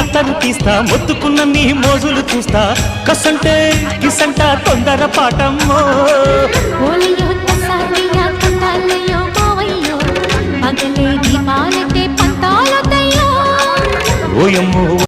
అత్తరు తీస్తా మొత్తుకున్న నీ మోజులు చూస్తా కసంటే కిసంట తొందర పాటమ్మో ఓయమ్మో